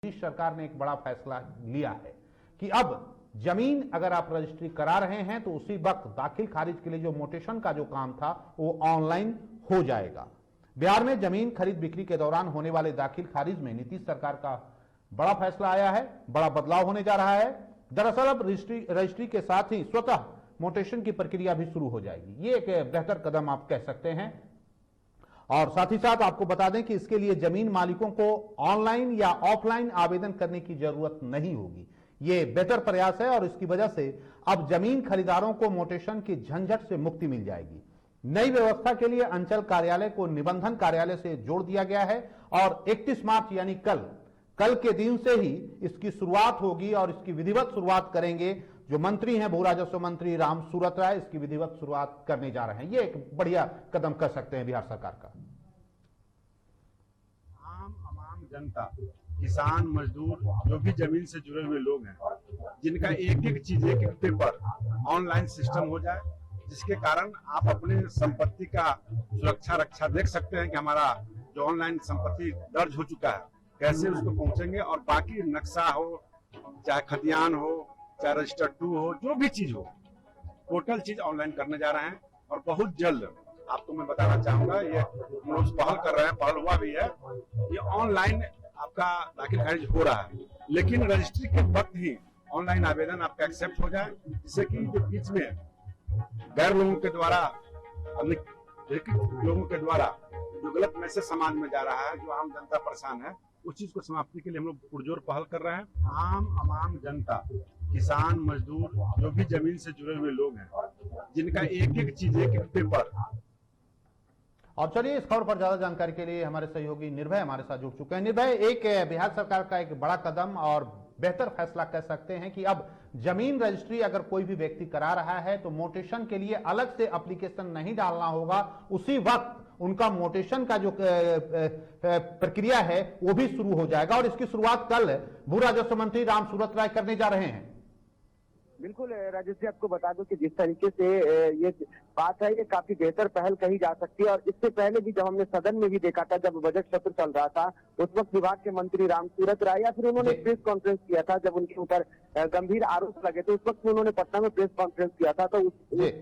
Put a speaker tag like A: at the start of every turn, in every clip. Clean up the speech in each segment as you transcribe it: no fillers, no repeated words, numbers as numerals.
A: नीतीश सरकार ने एक बड़ा फैसला लिया है कि अब जमीन अगर आप रजिस्ट्री करा रहे हैं तो उसी वक्त दाखिल खारिज के लिए जो मोटेशन का जो काम था वो ऑनलाइन हो जाएगा। बिहार में जमीन खरीद बिक्री के दौरान होने वाले दाखिल खारिज में नीतीश सरकार का बड़ा फैसला आया है, बड़ा बदलाव होने जा रहा है। दरअसल अब रजिस्ट्री के साथ ही स्वतः मोटेशन की प्रक्रिया भी शुरू हो जाएगी। ये एक बेहतर कदम आप कह सकते हैं। और साथ ही साथ आपको बता दें कि इसके लिए जमीन मालिकों को ऑनलाइन या ऑफलाइन आवेदन करने की जरूरत नहीं होगी। ये बेहतर प्रयास है और इसकी वजह से अब जमीन खरीदारों को मोटेशन की झंझट से मुक्ति मिल जाएगी। नई व्यवस्था के लिए अंचल कार्यालय को निबंधन कार्यालय से जोड़ दिया गया है और 31 मार्च यानी कल के दिन से ही इसकी शुरुआत होगी और इसकी विधिवत शुरुआत करेंगे जो मंत्री हैं भू राजस्व मंत्री राम सूरत राय, इसकी विधिवत शुरुआत करने जा रहे हैं। ये एक बढ़िया कदम कर सकते हैं बिहार सरकार का।
B: आम जनता, किसान, मजदूर, जो भी जमीन से जुड़े हुए लोग हैं, जिनका एक एक चीज एक एक पेपर ऑनलाइन सिस्टम हो जाए, जिसके कारण आप अपने संपत्ति का सुरक्षा रक्षा देख सकते हैं कि हमारा जो ऑनलाइन संपत्ति दर्ज हो चुका है कैसे उसको पहुंचेंगे, और बाकी नक्शा हो, चाहे खतियान हो, चाहे रजिस्टर 2 हो, जो भी चीज हो, टोटल चीज ऑनलाइन करने जा रहे हैं। और बहुत जल्द आपको मैं बताना चाहूंगा, ये हम लोग पहल कर रहे हैं, पहल हुआ भी है, ये ऑनलाइन आपका दाखिल खारिज हो रहा है, लेकिन रजिस्ट्री के वक्त ही ऑनलाइन आवेदन आपका एक्सेप्ट हो जाए, जिससे कि जो बीच में गैर लोगों के द्वारा, लोगों के द्वारा जो गलत मैसेज समाज में जा रहा है, जो आम जनता परेशान है, उस चीज को समाप्ति के लिए हम लोग पुरजोर पहल कर रहे हैं। आम जनता, किसान, मजदूर, जो भी जमीन से जुड़े हुए लोग हैं, जिनका एक एक चीज एक एक पेपर।
A: और चलिए इस खबर पर ज्यादा जानकारी के लिए हमारे सहयोगी निर्भय हमारे साथ जुड़ चुके हैं। निर्भय, एक बिहार सरकार का एक बड़ा कदम और बेहतर फैसला कह सकते हैं कि अब जमीन रजिस्ट्री अगर कोई भी व्यक्ति करा रहा है तो मोटेशन के लिए अलग से एप्लीकेशन नहीं डालना होगा, उसी वक्त उनका मोटेशन का जो प्रक्रिया है वो भी शुरू हो जाएगा और इसकी शुरुआत कल भू राजस्व मंत्री राम सूरत राय करने जा रहे हैं।
C: बिल्कुल राजेश जी, आपको बता दूं कि जिस तरीके से ये बात है, ये काफी बेहतर पहल कही जा सकती है। और इससे पहले भी जब हमने सदन में भी देखा था, जब बजट सत्र चल रहा था, उस वक्त विभाग के मंत्री राम सूरत राय या फिर उन्होंने प्रेस कॉन्फ्रेंस किया था जब उनके ऊपर गंभीर आरोप लगे थे, उस वक्त उन्होंने पटना में प्रेस कॉन्फ्रेंस किया था। तो उस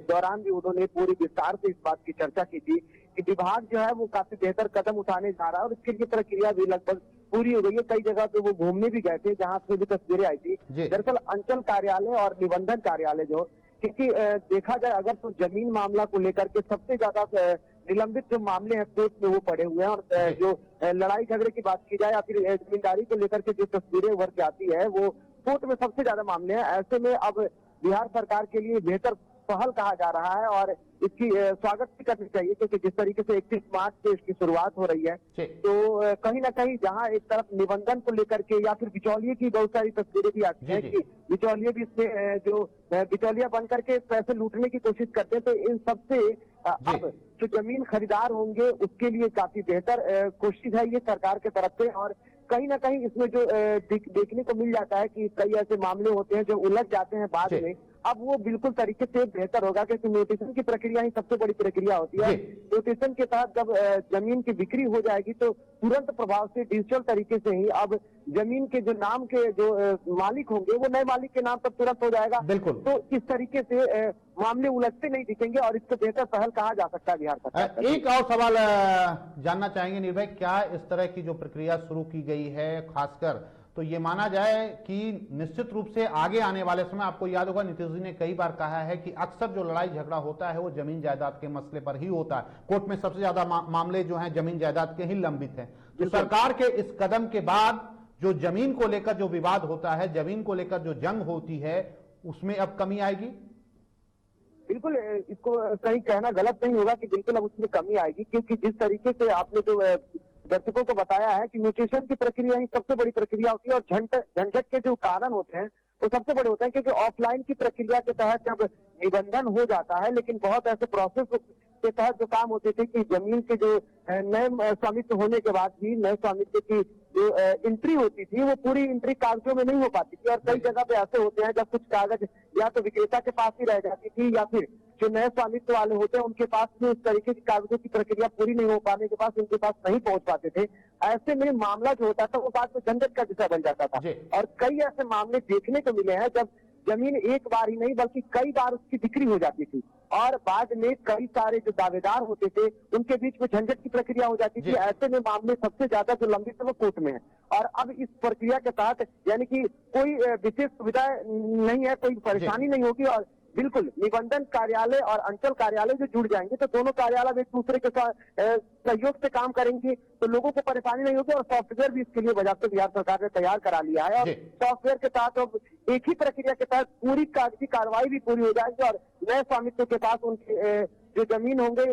C: दौरान भी उन्होंने पूरी विस्तार से इस बात की चर्चा की थी कि विभाग जो है वो काफी बेहतर कदम उठाने जा रहा है और इसके लिए प्रक्रिया भी लगभग पूरी हो गई है। कई जगह पे वो घूमने भी गए थे जहां से भी तस्वीरें आई थी। दरअसल अंचल कार्यालय और निबंधन कार्यालय जो, क्योंकि देखा जाए अगर तो जमीन मामला को लेकर के सबसे ज्यादा निलंबित जो मामले हैं कोर्ट में वो पड़े हुए हैं, और जो लड़ाई झगड़े की बात की जाए या फिर जमींदारी को लेकर के जो तस्वीरें उभर के आती है वो कोर्ट में सबसे ज्यादा मामले हैं। ऐसे में अब बिहार सरकार के लिए बेहतर पहल कहा जा रहा है और इसकी स्वागत भी करनी चाहिए, क्योंकि जिस तरीके से 31 मार्च से इसकी शुरुआत हो रही है, तो कहीं ना कहीं जहां एक तरफ निबंधन को लेकर के या फिर बिचौलिए की बहुत सारी तस्वीरें भी आती हैं कि बिचौलिए भी इसमें जो बिचौलिया बन करके पैसे लूटने की कोशिश करते हैं, तो इन सबसे अब जो जमीन खरीदार होंगे उसके लिए काफी बेहतर कोशिश है ये सरकार की तरफ से। और कहीं ना कहीं इसमें जो देखने को मिल जाता है कि कई ऐसे मामले होते हैं जो उलझ जाते हैं बाद में, अब वो बिल्कुल तरीके से बेहतर होगा, क्योंकि नोटिशन की प्रक्रिया ही सबसे बड़ी प्रक्रिया होती है। नोटिशन के तहत जब जमीन की बिक्री हो जाएगी तो तुरंत प्रभाव से डिजिटल तरीके से ही अब जमीन के जो नाम के जो मालिक होंगे वो नए मालिक के नाम पर तुरंत हो जाएगा। तो इस तरीके से मामले उलझते नहीं दिखेंगे और इसको बेहतर पहल कहा जा सकता है बिहार सरकार।
A: एक और सवाल जानना चाहेंगे निर्भय, क्या इस तरह की जो प्रक्रिया शुरू की गई है खासकर तो ये माना जाए कि निश्चित रूप से आगे आने वाले समय, आपको याद होगा नीतीश जी ने कई बार कहा है कि अक्सर जो लड़ाई झगड़ा होता है वो जमीन जायदाद के मसले पर ही होता है, कोर्ट में सबसे ज्यादा मामले जो हैं जमीन जायदाद के ही लंबित हैं। तो सरकार के इस कदम के बाद जो जमीन को लेकर जो विवाद होता है, जमीन को लेकर जो जंग होती है, उसमें अब कमी आएगी।
C: बिल्कुल, इसको कहीं कहना गलत नहीं होगा कि बिल्कुल अब उसमें कमी आएगी, क्योंकि जिस तरीके से आपने जो दर्शकों को बताया है कि म्यूटेशन की प्रक्रिया ही सबसे बड़ी प्रक्रिया होती है और झंझट के जो कारण होते हैं वो सबसे बड़े होते हैं, क्योंकि ऑफलाइन की प्रक्रिया के तहत जब निबंधन हो जाता है, लेकिन बहुत ऐसे प्रोसेस के तहत जो काम होते थे कि जमीन के जो नए स्वामित्व होने के बाद भी नए स्वामित्व की जो एंट्री होती थी वो पूरी एंट्री कागजों में नहीं हो पाती थी, और कई जगह पे ऐसे होते हैं जब कुछ कागज या तो विक्रेता के पास ही रह जाती थी या फिर जो नए स्वामित्व वाले होते हैं उनके पास भी इस तरीके की कागजों की प्रक्रिया पूरी नहीं हो पाने के पास उनके पास नहीं पहुंच पाते थे। ऐसे में मामला जो होता था वो बाद में झंझट का विषय बन जाता था। और कई ऐसे मामले देखने को मिले हैं जब जमीन एक बार ही नहीं बल्कि कई बार उसकी बिक्री हो जाती थी और बाद में कई सारे जो दावेदार होते थे उनके बीच में झंझट की प्रक्रिया हो जाती थी। ऐसे में मामले सबसे ज्यादा जो लंबित है वो कोर्ट में है। और अब इस प्रक्रिया के तहत यानी कि कोई विशेष सुविधा नहीं है, कोई परेशानी नहीं होगी और बिल्कुल निबंधन कार्यालय और अंचल कार्यालय जो जुड़ जाएंगे तो दोनों कार्यालय एक दूसरे के साथ सहयोग से काम करेंगे तो लोगों को परेशानी नहीं होगी। और सॉफ्टवेयर भी इसके लिए बजाते बिहार सरकार ने तैयार करा लिया है और सॉफ्टवेयर के तहत अब एक ही प्रक्रिया के तहत पूरी कागजी कार्रवाई भी पूरी हो जाएगी और नए स्वामित्व के पास उनके जो जमीन होंगे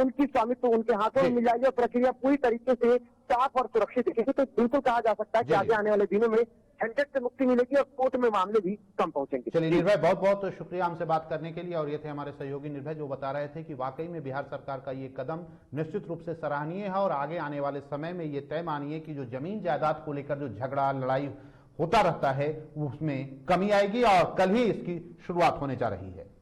C: उनकी स्वामित्व उनके हाथों में मिल जाएगी और प्रक्रिया पूरी तरीके से साफ और सुरक्षित दिखेगी। तो बिल्कुल कहा जा सकता है कि आगे आने वाले दिनों में झंझट से मुक्ति मिलेगी और कोर्ट में मामले भी कम पहुंचेंगे।
A: चलिए निर्भय, बहुत बहुत शुक्रिया हमसे बात करने के लिए। और ये थे हमारे सहयोगी निर्भय जो बता रहे थे कि वाकई में बिहार सरकार का ये कदम निश्चित रूप से सराहनीय है और आगे आने वाले समय में ये तय मानिए कि जो जमीन जायदाद को लेकर जो झगड़ा लड़ाई होता रहता है उसमें कमी आएगी और कल ही इसकी शुरुआत होने जा रही है।